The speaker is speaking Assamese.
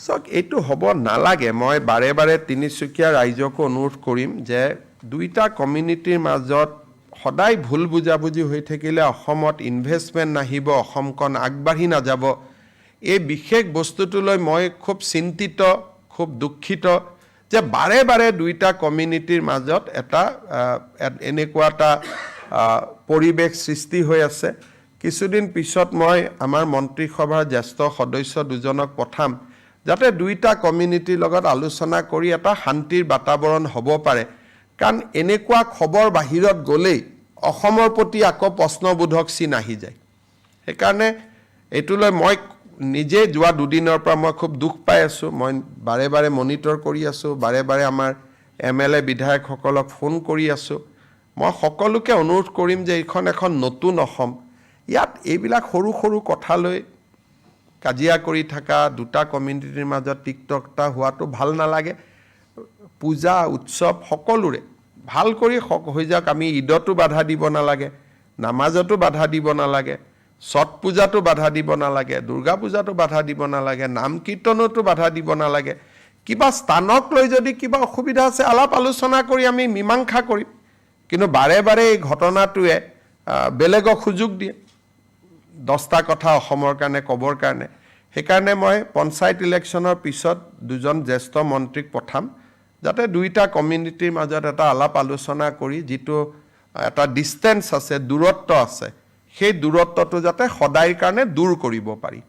চাওক এইটো হ'ব নালাগে মই বাৰে বাৰে তিনিচুকীয়া ৰাইজকো অনুৰোধ কৰিম যে দুইটা কমিউনিটিৰ মাজত সদায় ভুল বুজাবুজি হৈ থাকিলে অসমত ইনভেষ্টমেণ্ট নাহিব অসমখন আগবাঢ়ি নাযাব এই বিশেষ বস্তুটোলৈ মই খুব চিন্তিত খুব দুখিত যে বাৰে বাৰে দুইটা কমিউনিটিৰ মাজত এটা এনেকুৱা এটা পৰিৱেশ সৃষ্টি হৈ আছে কিছুদিন পিছত মই আমাৰ মন্ত্ৰীসভাৰ জ্যেষ্ঠ সদস্য দুজনক পঠাম যাতে দুইটা কমিউনিটিৰ লগত আলোচনা কৰি এটা শান্তিৰ বাতাবৰণ হ'ব পাৰে কাৰণ এনেকুৱা খবৰ বাহিৰত গ'লেই অসমৰ প্ৰতি আকৌ প্ৰশ্নবোধক চিন আহি যায় সেইকাৰণে এইটোলৈ মই নিজে যোৱা দুদিনৰ পৰা মই খুব দুখ পাই আছোঁ মই বাৰে বাৰে মনিটৰ কৰি আছোঁ বাৰে বাৰে আমাৰ MLA বিধায়কসকলক ফোন কৰি আছোঁ মই সকলোকে অনুৰোধ কৰিম যে এইখন এখন নতুন অসম ইয়াত এইবিলাক সৰু সৰু কথালৈ কাজিয়া কৰি থকা দুটা কমিউনিটিৰ মাজত টিকটকটা হোৱাটো ভাল নালাগে পূজা উৎসৱ সকলোৰে ভাল কৰি হৈ যাওক আমি ঈদতো বাধা দিব নালাগে নামাজতো বাধা দিব নালাগে ছট পূজাতো বাধা দিব নালাগে দুৰ্গা পূজাতো বাধা দিব নালাগে নাম কীৰ্তনতো বাধা দিব নালাগে কিবা স্থানক লৈ যদি কিবা অসুবিধা আছে আলাপ আলোচনা কৰি আমি মীমাংসা কৰিম কিন্তু বাৰে বাৰে এই ঘটনাটোৱে বেলেগক সুযোগ দিয়ে 10টা কথা অসমৰ কাৰণে ক'বৰ কাৰণে সেইকাৰণে মই পঞ্চায়ত ইলেকশ্যনৰ পিছত দুজন জ্যেষ্ঠ মন্ত্ৰীক পঠাম যাতে দুইটা কমিউনিটিৰ মাজত এটা আলাপ আলোচনা কৰি যিটো এটা ডিষ্টেন্স আছে দূৰত্ব আছে সেই দূৰত্বটো যাতে সদায়ৰ কাৰণে দূৰ কৰিব পাৰি